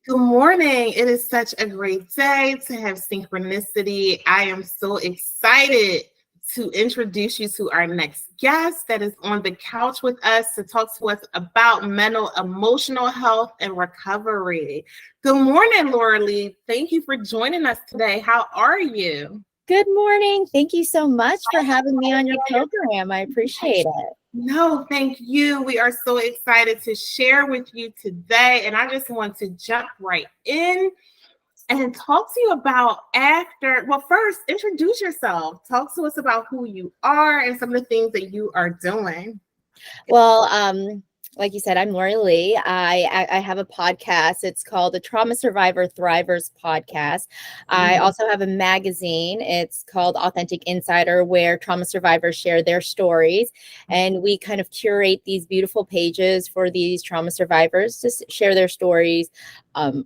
Good morning. It is such a great day to have synchronicity. I am so excited to introduce you to our next guest that is on the couch with us to talk to us about mental, emotional health and recovery. Good morning, Lorilee. Thank you for joining us today. How are you? Good morning. Thank you so much for having me on your program. I appreciate it. No, thank you. We are so excited to share with you today. And I just want to jump right in and talk to you about first, introduce yourself. Talk to us about who you are and some of the things that you are doing. Well, like you said, I'm Lorilee. I have a podcast. It's called the Trauma Survivor Thrivers Podcast. I also have a magazine. It's called Authentic Insider, where trauma survivors share their stories. And we kind of curate these beautiful pages for these trauma survivors to share their stories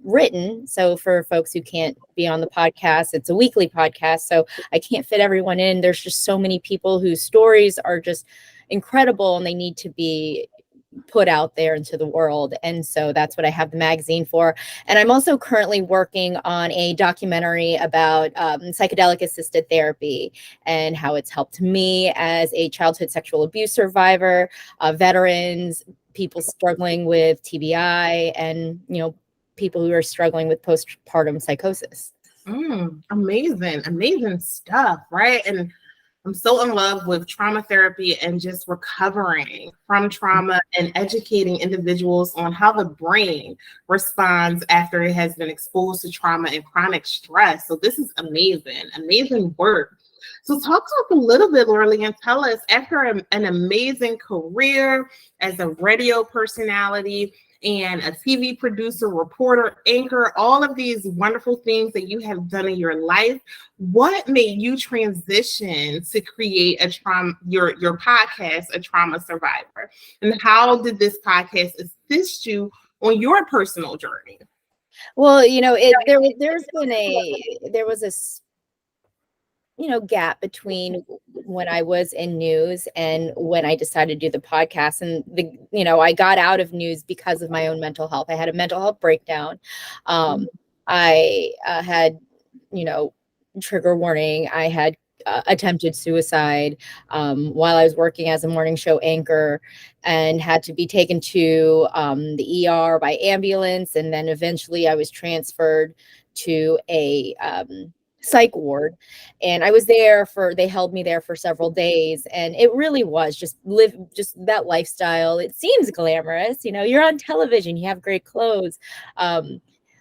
written. So for folks who can't be on the podcast, it's a weekly podcast. So I can't fit everyone in. There's just so many people whose stories are just incredible and they need to be put out there into the world. And so that's what I have the magazine for. And I'm also currently working on a documentary about psychedelic assisted therapy and how it's helped me as a childhood sexual abuse survivor, veterans, people struggling with TBI, and people who are struggling with postpartum psychosis. Amazing stuff, right? And I'm so in love with trauma therapy and just recovering from trauma and educating individuals on how the brain responds after it has been exposed to trauma and chronic stress. So this is amazing work. So talk to us a little bit, Lorilee, and tell us, after an amazing career as a radio personality and a TV producer, reporter, anchor, all of these wonderful things that you have done in your life, what made you transition to create your podcast, A Trauma Survivor? And how did this podcast assist you on your personal journey? Well, there was a gap between when I was in news and when I decided to do the podcast. And I got out of news because of my own mental health. I had a mental health breakdown. I had, trigger warning. I had attempted suicide while I was working as a morning show anchor, and had to be taken to the ER by ambulance. And then eventually I was transferred to a psych ward, and I was they held me there for several days, and it really was just that lifestyle. It seems glamorous, you're on television, you have great clothes,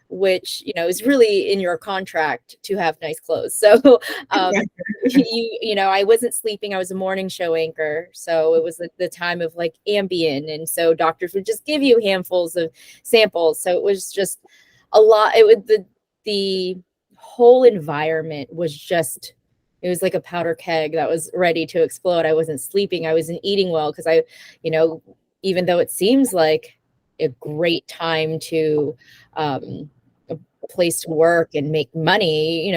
which is really in your contract to have nice clothes. So I wasn't sleeping. I was a morning show anchor, so it was the time of like Ambien, and so doctors would just give you handfuls of samples. So it was just a lot. It was the whole environment was it was like a powder keg that was ready to explode. I wasn't sleeping. I wasn't eating well because even though it seems like a great time to a place to work and make money,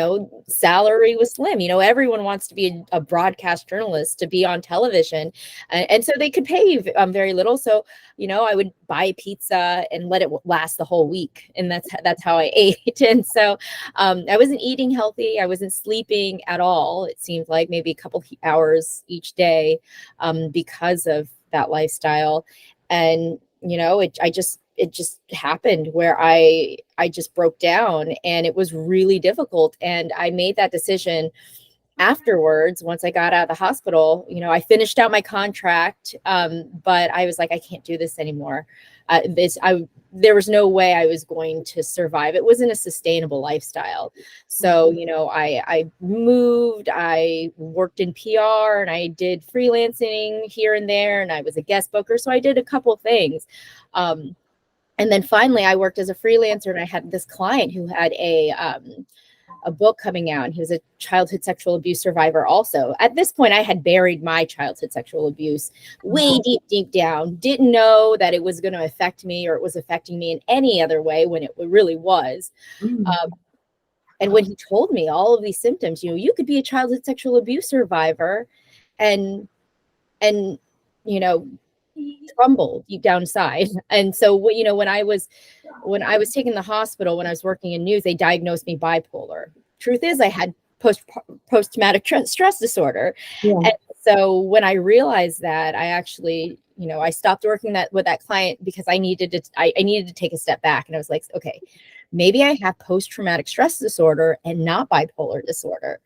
salary was slim. Everyone wants to be a broadcast journalist, to be on television. And so they could pay very little. So, I would buy pizza and let it last the whole week. And that's how I ate. And so I wasn't eating healthy. I wasn't sleeping at all. It seemed like maybe a couple hours each day because of that lifestyle. And, it just happened where I just broke down, and it was really difficult. And I made that decision afterwards. Once I got out of the hospital, I finished out my contract, but I was like, I can't do this anymore. There was no way I was going to survive. It wasn't a sustainable lifestyle. So, I moved, I worked in PR, and I did freelancing here and there, and I was a guest booker. So I did a couple things. And then finally I worked as a freelancer, and I had this client who had a book coming out, and he was a childhood sexual abuse survivor also. At this point, I had buried my childhood sexual abuse way deep down, didn't know that it was going to affect me, or it was affecting me in any other way when it really was. And when he told me all of these symptoms, you could be a childhood sexual abuse survivor and crumble deep down inside. And so, when I was when I was taken to the hospital, when I was working in news, they diagnosed me bipolar. Truth is, I had post-traumatic stress disorder. Yeah. And so when I realized that, I actually, I stopped working with that client because I needed to take a step back. And I was like, okay, maybe I have post-traumatic stress disorder and not bipolar disorder.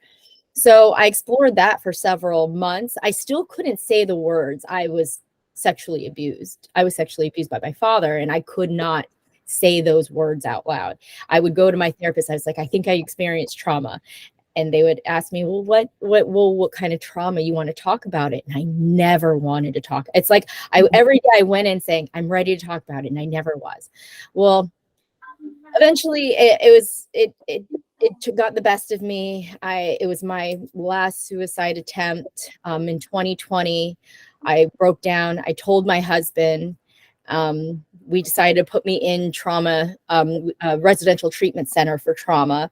So I explored that for several months. I still couldn't say the words. I was sexually abused. I was sexually abused by my father, and I could not say those words out loud. I would go to my therapist. I was like, I think I experienced trauma. And they would ask me, well, what kind of trauma you want to talk about it? And I never wanted to talk. It's like every day I went in saying, I'm ready to talk about it. And I never was. Well, eventually it got the best of me. It was my last suicide attempt. In 2020, I broke down. I told my husband. We decided to put me in trauma, residential treatment center for trauma.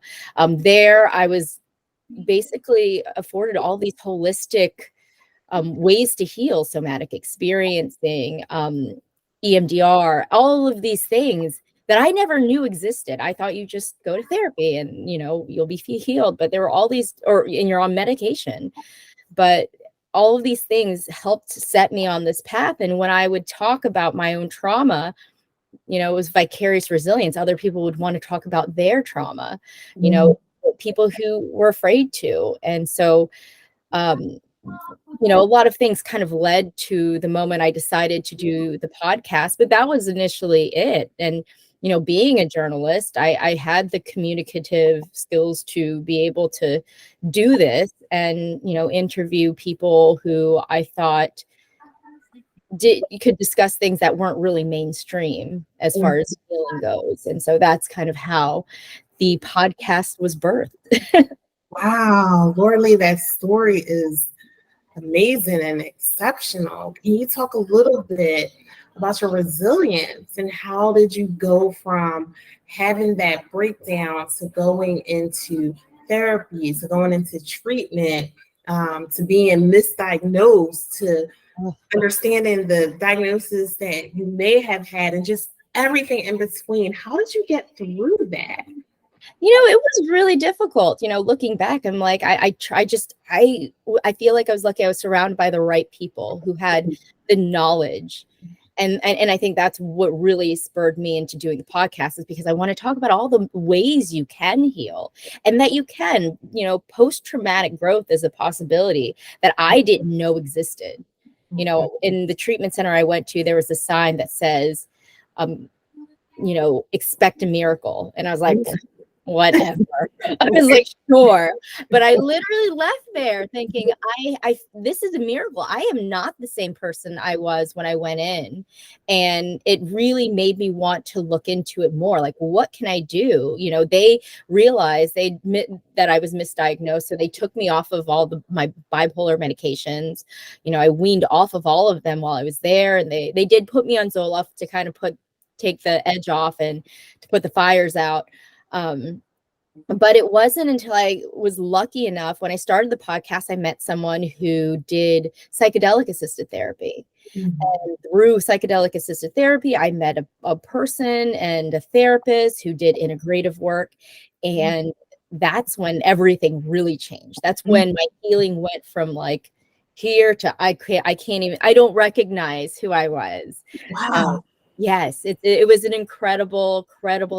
There, I was basically afforded all these holistic ways to heal: somatic experiencing, EMDR, all of these things that I never knew existed. I thought you just go to therapy and, you'll be healed, but there were all these, and you're on medication. But all of these things helped set me on this path. And when I would talk about my own trauma, it was vicarious resilience. Other people would want to talk about their trauma, people who were afraid to. And so, a lot of things kind of led to the moment I decided to do the podcast, but that was initially it. And, being a journalist, I had the communicative skills to be able to do this and, interview people who I thought you could discuss things that weren't really mainstream as far as healing goes. And so that's kind of how the podcast was birthed. Wow, Lorilee, that story is amazing and exceptional. Can you talk a little bit about your resilience and how did you go from having that breakdown to going into therapy, to going into treatment, to being misdiagnosed, to understanding the diagnosis that you may have had, and just everything in between? How did you get through that? It was really difficult. Looking back, I'm like, I feel like I was lucky. I was surrounded by the right people who had the knowledge. And I think that's what really spurred me into doing the podcast, is because I want to talk about all the ways you can heal, and that you can, post-traumatic growth is a possibility that I didn't know existed. In the treatment center I went to, there was a sign that says, expect a miracle. And I was like, whatever. I was like, sure. But I literally left there thinking, this is a miracle. I am not the same person I was when I went in. And it really made me want to look into it more. Like, what can I do? They realized, they admit that I was misdiagnosed. So they took me off of all my bipolar medications. I weaned off of all of them while I was there. And they did put me on Zoloft to kind of take the edge off and to put the fires out. But it wasn't until I was lucky enough, when I started the podcast, I met someone who did psychedelic assisted therapy. And through psychedelic assisted therapy, I met a person and a therapist who did integrative work. And that's when everything really changed. That's when my healing went from like here to I don't recognize who I was. Wow. Yes, it was an incredible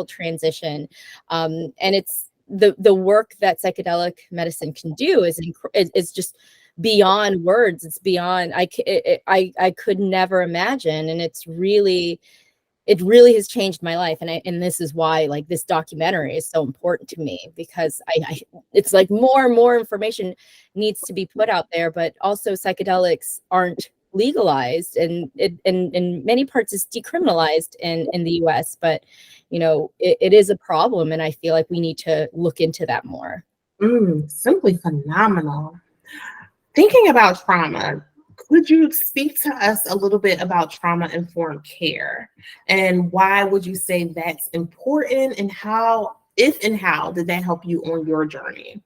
transition. And it's the work that psychedelic medicine can do is just beyond words. It's beyond, I could never imagine. And it really has changed my life. And this is why, like, this documentary is so important to me, because it's like more and more information needs to be put out there, but also psychedelics aren't legalized, and in many parts it's decriminalized in the US, but it is a problem, and I feel like we need to look into that more. Simply phenomenal. Thinking about trauma, could you speak to us a little bit about trauma-informed care, and why would you say that's important, and how did that help you on your journey?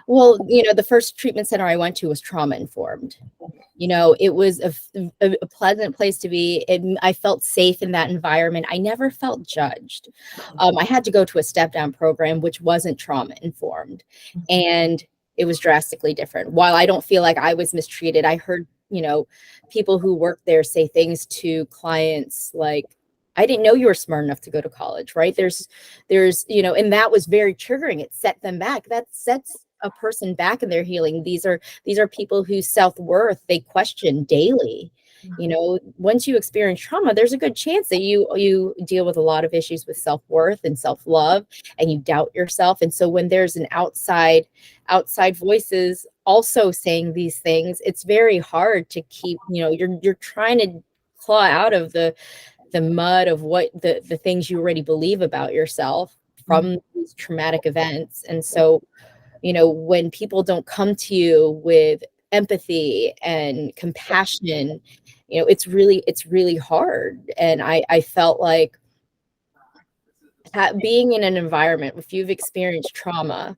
Well, the first treatment center I went to was trauma informed. It was a pleasant place to be. I felt safe in that environment. I never felt judged. I had to go to a step down program, which wasn't trauma informed. And it was drastically different. While I don't feel like I was mistreated, I heard, people who work there say things to clients like, I didn't know you were smart enough to go to college, right? There's, and that was very triggering. It set them back. That sets a person back in their healing. These are people whose self-worth they question daily. Once you experience trauma, there's a good chance that you deal with a lot of issues with self-worth and self-love, and you doubt yourself. And so when there's an outside voices also saying these things, it's very hard to keep, you're trying to claw out of the mud of what the things you already believe about yourself from these traumatic events. And so when people don't come to you with empathy and compassion, it's really hard. And I felt like being in an environment, if you've experienced trauma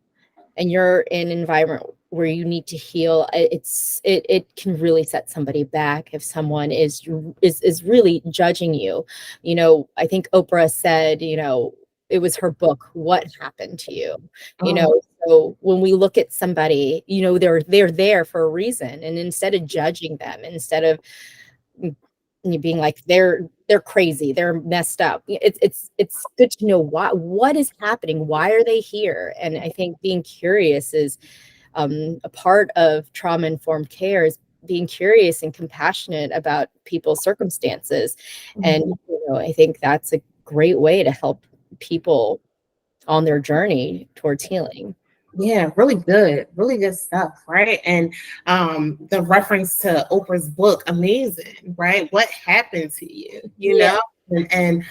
and you're in an environment where you need to heal, it can really set somebody back if someone is really judging you. I think Oprah said, it was her book, What Happened to You? So when we look at somebody, they're there for a reason. And instead of judging them, instead of being like, they're crazy, they're messed up, it's good to know what is happening. Why are they here? And I think being curious is a part of trauma-informed care, is being curious and compassionate about people's circumstances. And I think that's a great way to help people on their journey towards healing. Yeah, really good stuff, right? And the reference to Oprah's book, amazing, right? What happened to you, you know? And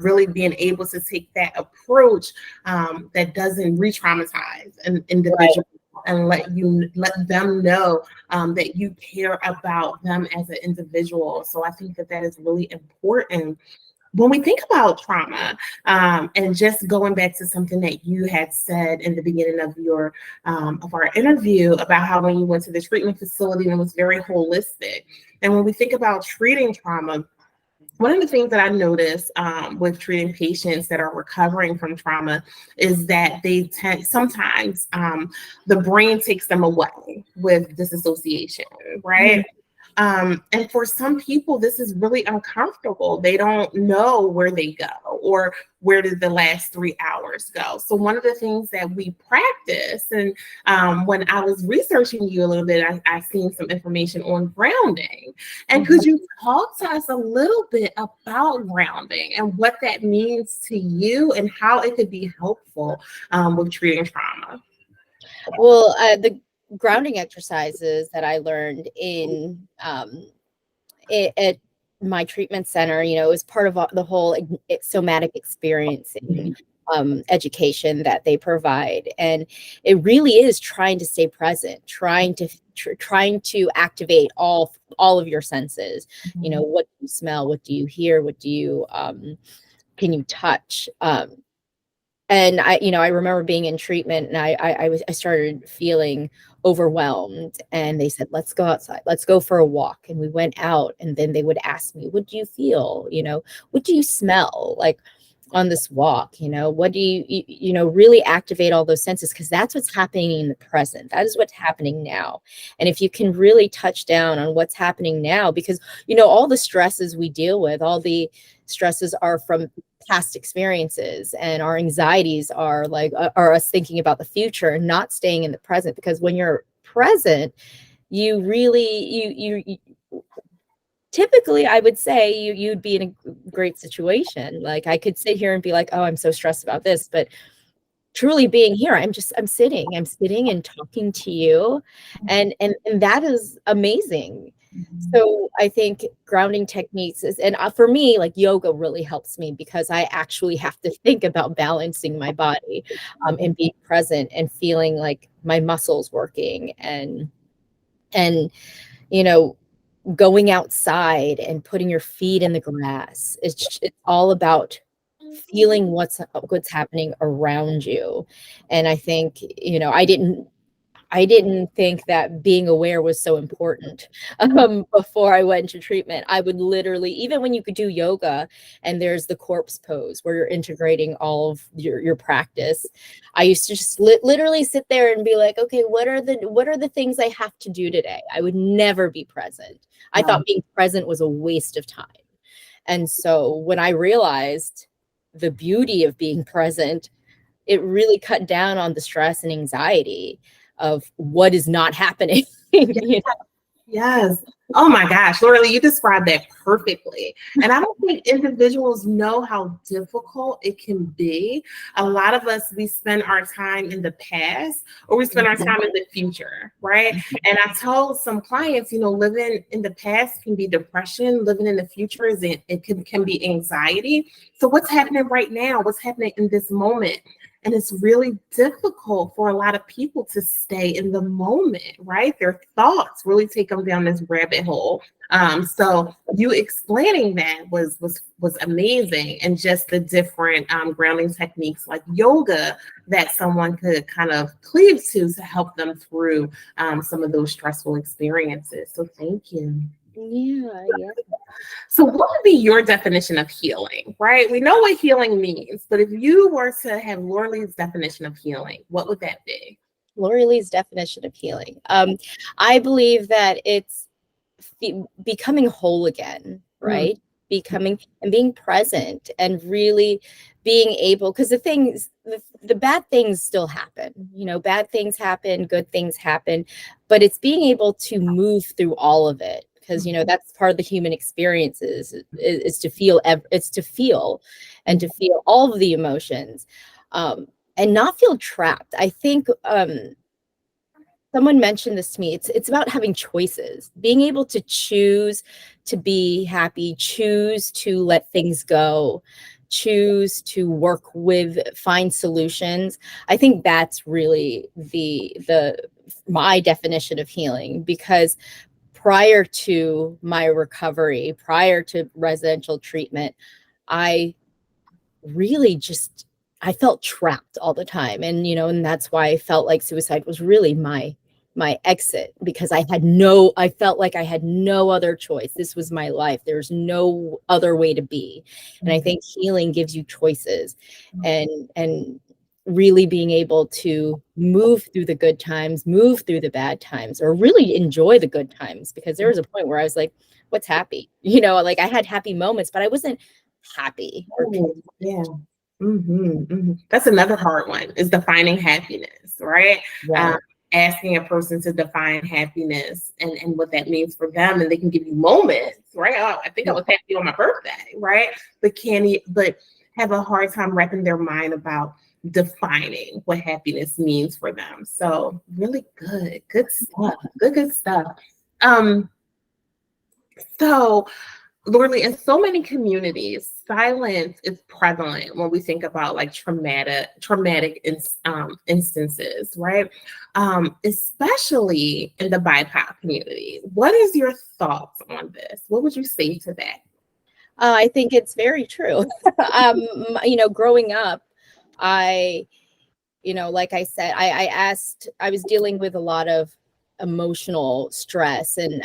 really being able to take that approach that doesn't re-traumatize an individual, right, and let them know that you care about them as an individual. So I think that is really important. When we think about trauma, and just going back to something that you had said in the beginning of our interview about how when you went to the treatment facility and it was very holistic, and when we think about treating trauma, one of the things that I notice with treating patients that are recovering from trauma is that they tend sometimes the brain takes them away with disassociation, right? Mm-hmm. And for some people, this is really uncomfortable. They don't know where they go or where did the last 3 hours go. So one of the things that we practice, and when I was researching you a little bit, I seen some information on grounding. And could you talk to us a little bit about grounding and what that means to you and how it could be helpful with treating trauma? Well, the grounding exercises that I learned in at my treatment center, is part of the whole somatic experiencing education that they provide. And it really is trying to stay present, trying to activate all of your senses. What do you smell? What do you hear? What do you can you touch? And I remember being in treatment, and I started feeling overwhelmed, and they said, let's go outside, let's go for a walk. And we went out, and then they would ask me, what do you feel? What do you smell like on this walk? What do you really activate all those senses, because that's what's happening in the present. That is what's happening now. And if you can really touch down on what's happening now, because all the stresses we deal with, all the stresses are from past experiences, and our anxieties are us thinking about the future and not staying in the present. Because when you're present, you really you typically, I would say you'd be in a great situation. Like, I could sit here and be like, oh, I'm so stressed about this, but truly being here, I'm sitting and talking to you, and that is amazing. So I think grounding techniques and for me, like, yoga really helps me, because I actually have to think about balancing my body and being present and feeling like my muscles working, and going outside and putting your feet in the grass. It's all about feeling what's happening around you. And I think, I didn't I didn't think that being aware was so important. Before I went to treatment, I would literally, even when you could do yoga and there's the corpse pose where you're integrating all of your practice, I used to just literally sit there and be like, okay, what are the things I have to do today? I would never be present. I thought being present was a waste of time. And so when I realized the beauty of being present, it really cut down on the stress and anxiety of what is not happening. You know? Yes. Oh my gosh, Lorilee, you described that perfectly. And I don't think individuals know how difficult it can be. A lot of us, we spend our time in the past or we spend our time in the future, right? And I told some clients, living in the past can be depression, living in the future can be anxiety. So what's happening right now? What's happening in this moment? And it's really difficult for a lot of people to stay in the moment, right? Their thoughts really take them down this rabbit hole. So you explaining that was amazing, and just the different grounding techniques like yoga that someone could kind of cleave to help them through some of those stressful experiences. So thank you. Yeah. So what would be your definition of healing, right? We know what healing means, but if you were to have Lorilee's definition of healing, what would that be? Lorilee's definition of healing. I believe that it's becoming whole again, right? Becoming and being present and really being able, because the bad things still happen, bad things happen, good things happen, but it's being able to move through all of it. Because that's part of the human experience is to feel and to feel all of the emotions, and not feel trapped. I think someone mentioned this to me. It's about having choices, being able to choose to be happy, choose to let things go, choose to find solutions. I think that's really my definition of healing, because prior to my recovery, prior to residential treatment, I really I felt trapped all the time. And that's why I felt like suicide was really my exit, because I felt like I had no other choice. This was my life. There's no other way to be. And I think healing gives you choices, and really being able to move through the good times, move through the bad times, or really enjoy the good times. Because there was a point where I was like, what's happy? Like I had happy moments, but I wasn't happy. Yeah. That's another hard one, is defining happiness, right? Yeah. Asking a person to define happiness and what that means for them. And they can give you moments, right? Oh, I think I was happy on my birthday, right? But have a hard time wrapping their mind about defining what happiness means for them. So really good stuff. Good stuff. So Lorilee, in so many communities, silence is prevalent when we think about like traumatic instances, right? Especially in the BIPOC community. What is your thoughts on this? What would you say to that? I think it's very true. Growing up, like I said, I was dealing with a lot of emotional stress, and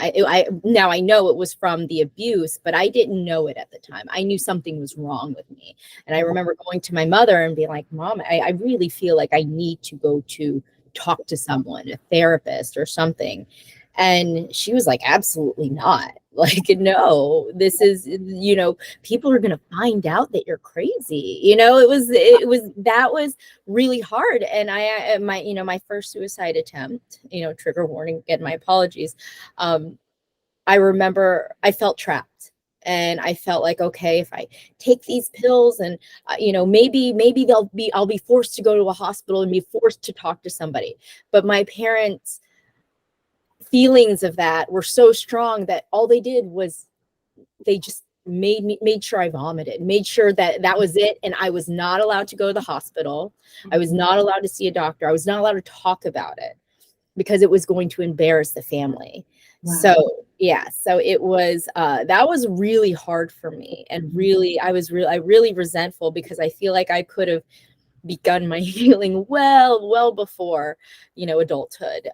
now I know it was from the abuse, but I didn't know it at the time. I knew something was wrong with me. And I remember going to my mother and being like, Mom, I really feel like I need to go to talk to someone, a therapist or something. And she was like, absolutely not. Like, no, this is, people are going to find out that you're crazy. That was really hard. And my first suicide attempt, trigger warning, again, my apologies. I remember I felt trapped. And I felt like, okay, if I take these pills and, maybe I'll be forced to go to a hospital and be forced to talk to somebody. But my parents' feelings of that were so strong that all they did was they just made sure I vomited, made sure that was it. And I was not allowed to go to the hospital. I was not allowed to see a doctor. I was not allowed to talk about it because it was going to embarrass the family. Wow. So it was, that was really hard for me. And really, I was really resentful, because I feel like I could have begun my healing well before, adulthood.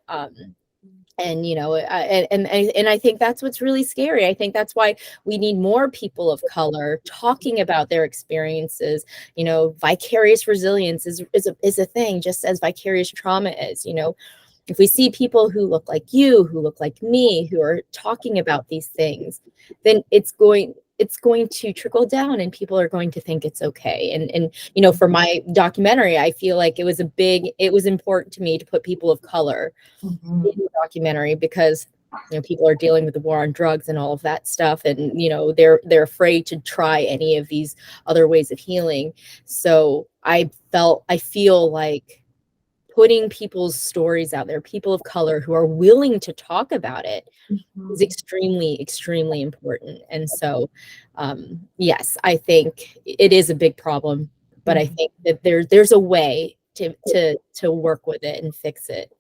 And I think that's what's really scary. I think that's why we need more people of color talking about their experiences. Vicarious resilience is a thing, just as vicarious trauma is. If we see people who look like you, who look like me, who are talking about these things, then it's going to trickle down, and people are going to think it's okay. And for my documentary, I feel like it was important to me to put people of color in the documentary, because people are dealing with the war on drugs and all of that stuff, and they're afraid to try any of these other ways of healing. So I feel like putting people's stories out there, people of color who are willing to talk about it, is extremely, extremely important. And so, yes, I think it is a big problem, but I think that there's a way to work with it and fix it.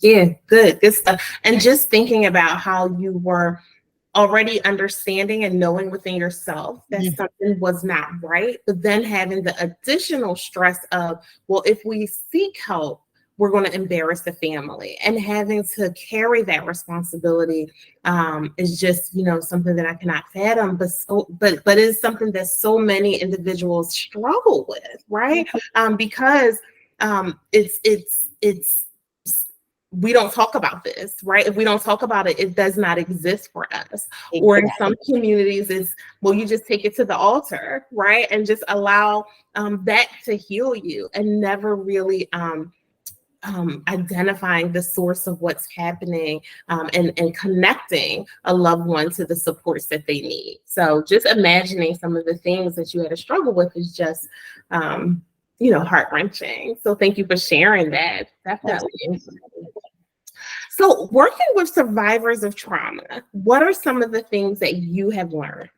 Yeah, good stuff. And just thinking about how you were already understanding and knowing within yourself that something was not right, but then having the additional stress of, well, if we seek help, we're going to embarrass the family, and having to carry that responsibility is just, something that I cannot fathom, but is something that so many individuals struggle with, right? Because it's we don't talk about this, right? If we don't talk about it, it does not exist for us. Exactly. Or in some communities, it's, well, you just take it to the altar, right? And just allow that to heal you, and never really identifying the source of what's happening, and connecting a loved one to the supports that they need. So just imagining some of the things that you had to struggle with is just, heart-wrenching. So thank you for sharing that. Definitely. So working with survivors of trauma, what are some of the things that you have learned?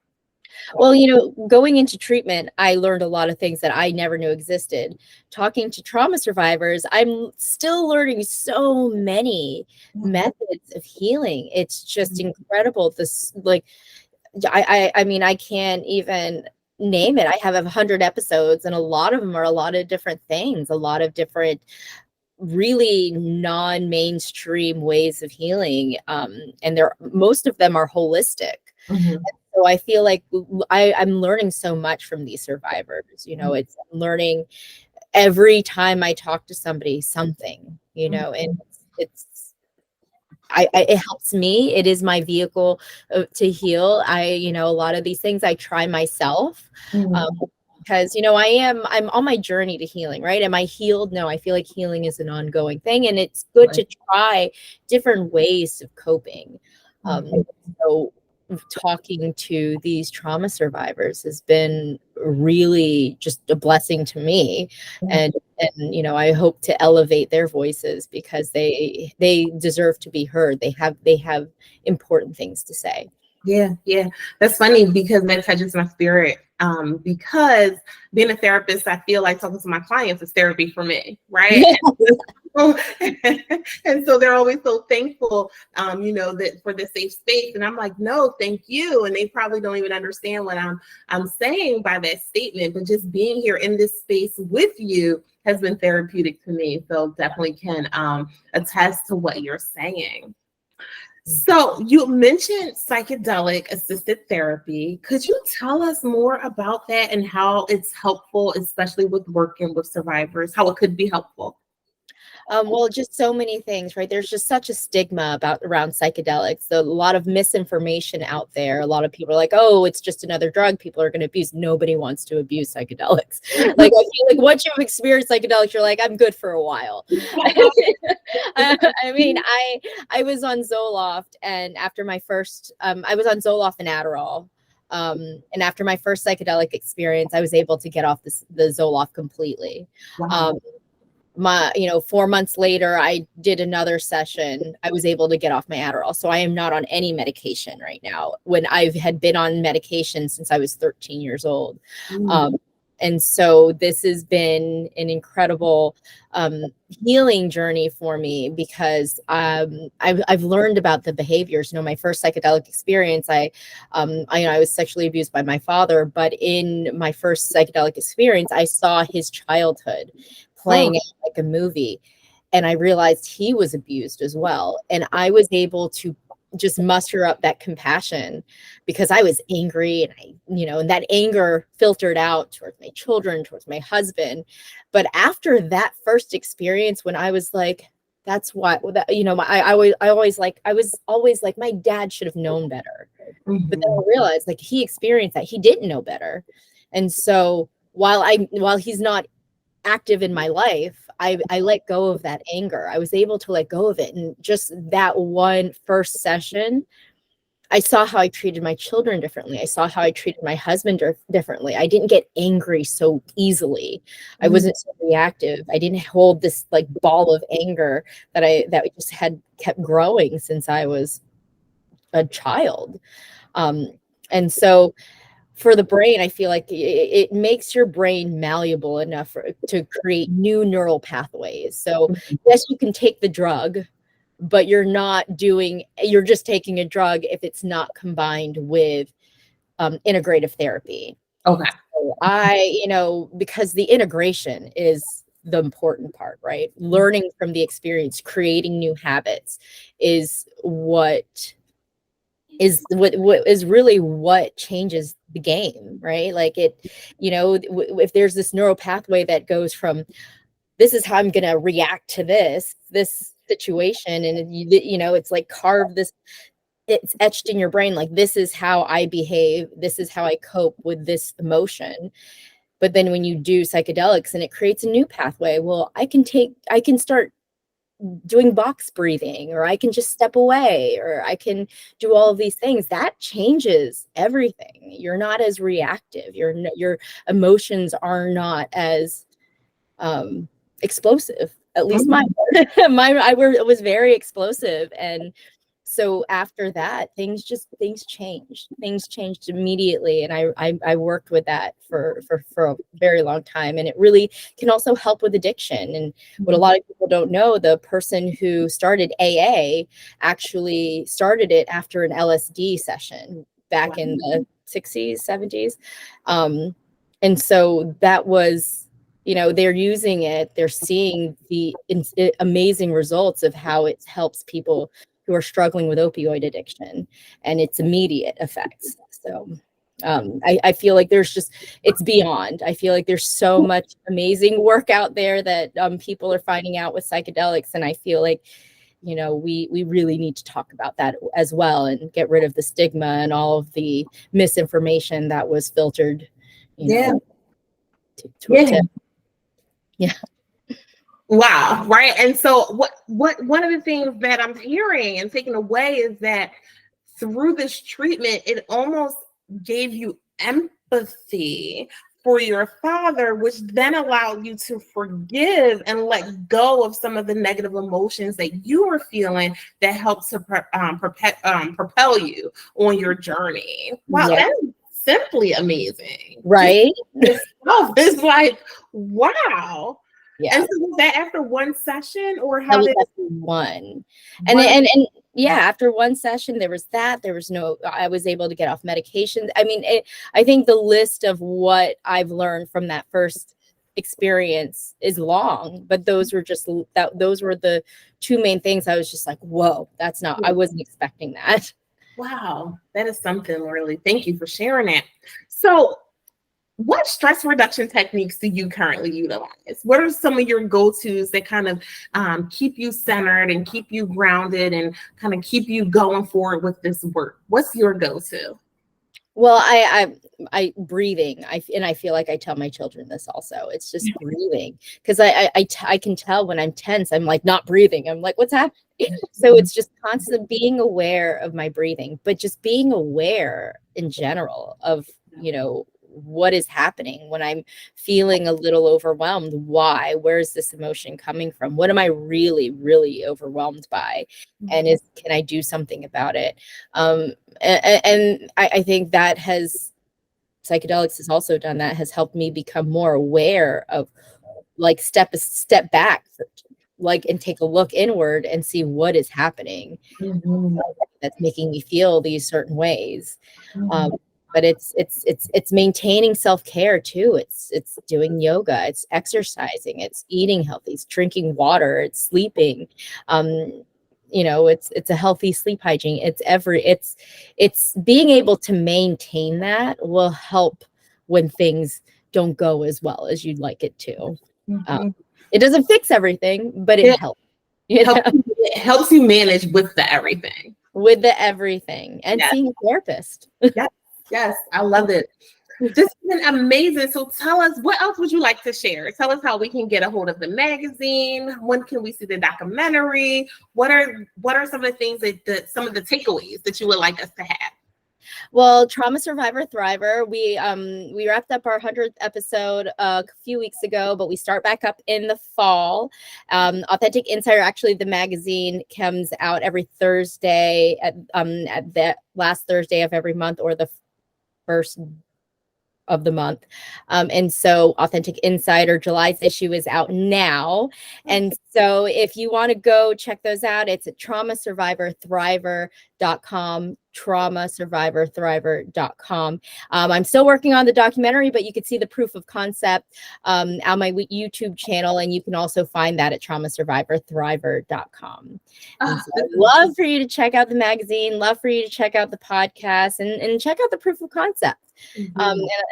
Well, going into treatment, I learned a lot of things that I never knew existed. Talking to trauma survivors, I'm still learning so many methods of healing. It's just incredible. I mean, I can't even name it. I have 100 episodes, and a lot of them are a lot of different things, a lot of different really non-mainstream ways of healing. And most of them are holistic. So I feel like I'm learning so much from these survivors. It's learning every time I talk to somebody something, and it helps me. It is my vehicle to heal. A lot of these things I try myself, because I'm on my journey to healing, right? Am I healed? No, I feel like healing is an ongoing thing, and it's good to try different ways of coping. So talking to these trauma survivors has been really just a blessing to me, and I hope to elevate their voices, because they deserve to be heard. They have important things to say. Yeah, that's funny, because that touches my spirit. Because being a therapist, I feel like talking to my clients is therapy for me, right? And so they're always so thankful, that for the safe space. And I'm like, no, thank you. And they probably don't even understand what I'm saying by that statement. But just being here in this space with you has been therapeutic to me. So definitely can attest to what you're saying. So you mentioned psychedelic assisted therapy. Could you tell us more about that and how it's helpful, especially with working with survivors, how it could be helpful? Well, just so many things, right? There's just such a stigma around psychedelics. A lot of misinformation out there. A lot of people are like, oh, it's just another drug people are going to abuse. Nobody wants to abuse psychedelics. Like, I feel like once you've experienced psychedelics, you're like, I'm good for a while. I mean, I was on Zoloft, and after my first, I was on Zoloft and Adderall. And after my first psychedelic experience, I was able to get off the Zoloft completely. Wow. 4 months later, I did another session. I was able to get off my Adderall. So I am not on any medication right now, when I had been on medication since I was 13 years old. And so this has been an incredible healing journey for me, because I've learned about the behaviors. My first psychedelic experience, I was sexually abused by my father, but in my first psychedelic experience, I saw his childhood playing out like a movie, and I realized he was abused as well. And I was able to just muster up that compassion because I was angry, and and that anger filtered out towards my children, towards my husband. But after that first experience, when I was like, that's why, I was always like, my dad should have known better. Mm-hmm. But then I realized, like, he experienced that he didn't know better. And so while he's not active in my life, I let go of that anger. I was able to let go of it. And just that one first session, I saw how I treated my children differently. I saw how I treated my husband differently. I didn't get angry so easily. I wasn't so reactive. I didn't hold this like ball of anger that just had kept growing since I was a child. And so for the brain, I feel like it makes your brain malleable enough to create new neural pathways. So yes, you can take the drug, but you're just taking a drug if it's not combined with integrative therapy. Okay. So because the integration is the important part, right? Learning from the experience, creating new habits is what really what changes the game, right? Like if there's this neural pathway that goes from, this is how I'm going to react to this situation, and it's like carved this, it's etched in your brain, like, this is how I behave, this is how I cope with this emotion. But then when you do psychedelics and it creates a new pathway, well, I can start doing box breathing, or I can just step away, or I can do all of these things. That changes everything. You're not as reactive. Your emotions are not as explosive. At least mine was very explosive. And so after that, things changed immediately. And I worked with that for a very long time. And it really can also help with addiction. And what a lot of people don't know, the person who started AA actually started it after an LSD session back in the 60s, 70s. And so that was, they're using it, they're seeing the amazing results of how it helps people who are struggling with opioid addiction, and its immediate effects. So I feel like it's beyond. I feel like there's so much amazing work out there that people are finding out with psychedelics. And I feel like, we really need to talk about that as well, and get rid of the stigma and all of the misinformation that was filtered, Yeah. Wow. Right. And so what one of the things that I'm hearing and taking away is that through this treatment, it almost gave you empathy for your father, which then allowed you to forgive and let go of some of the negative emotions that you were feeling that helped to propel you on your journey. Wow. Yeah. That's simply amazing. Right. It's like, wow. Yeah. And so was that after one session, or how did after one? And yeah, after one session, there was I was able to get off medications. I mean, I think the list of what I've learned from that first experience is long, but those were the two main things. I was just like, whoa, I wasn't expecting that. Wow, that is something, Lorilee. Thank you for sharing that. So what stress reduction techniques do you currently utilize? What are some of your go-tos that kind of keep you centered and keep you grounded and kind of keep you going forward with this work? What's your go-to? Well, I breathing. I feel like I tell my children this also. It's just breathing, because I can tell when I'm tense. I'm like not breathing. I'm like, what's happening? So it's just constant being aware of my breathing, but just being aware in general of what is happening when I'm feeling a little overwhelmed. Why? Where is this emotion coming from? What am I really, really overwhelmed by? And can I do something about it? And I think that has psychedelics has also done that, has helped me become more aware of like step back, like, and take a look inward and see what is happening that's making me feel these certain ways. But it's maintaining self-care too. It's doing yoga, it's exercising, it's eating healthy, it's drinking water, it's sleeping. It's a healthy sleep hygiene. It's being able to maintain that will help when things don't go as well as you'd like it to. It doesn't fix everything, but it helps. It helps you manage with the everything. With the everything, and seeing a therapist. Yes, I love it. This has been amazing. So tell us, what else would you like to share? Tell us how we can get a hold of the magazine. When can we see the documentary? What are some of the things some of the takeaways that you would like us to have? Well, Trauma Survivor Thriver, we wrapped up our 100th episode a few weeks ago, but we start back up in the fall. Authentic Insider, actually, the magazine comes out every Thursday at the last Thursday of every month, or the first of the month. And so Authentic Insider, July's issue is out now. And so if you want to go check those out, it's at traumasurvivorthriver.com, traumasurvivorthriver.com. I'm still working on the documentary, but you can see the proof of concept on my YouTube channel, and you can also find that at traumasurvivorthriver.com. So I'd love for you to check out the magazine, love for you to check out the podcast, and check out the proof of concept.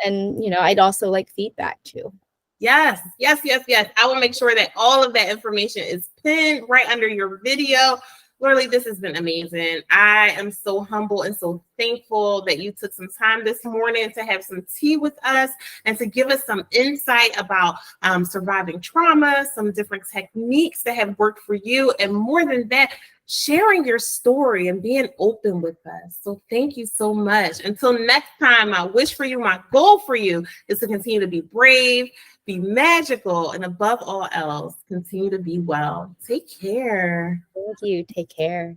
I'd also like feedback too. Yes. I will make sure that all of that information is pinned right under your video. Lorilee, this has been amazing. I am so humble and so thankful that you took some time this morning to have some tea with us and to give us some insight about surviving trauma, some different techniques that have worked for you, and more than that, sharing your story and being open with us. So thank you so much. Until next time, my wish for you, my goal for you is to continue to be brave, be magical, and above all else, continue to be well. Take care. Thank you. Take care.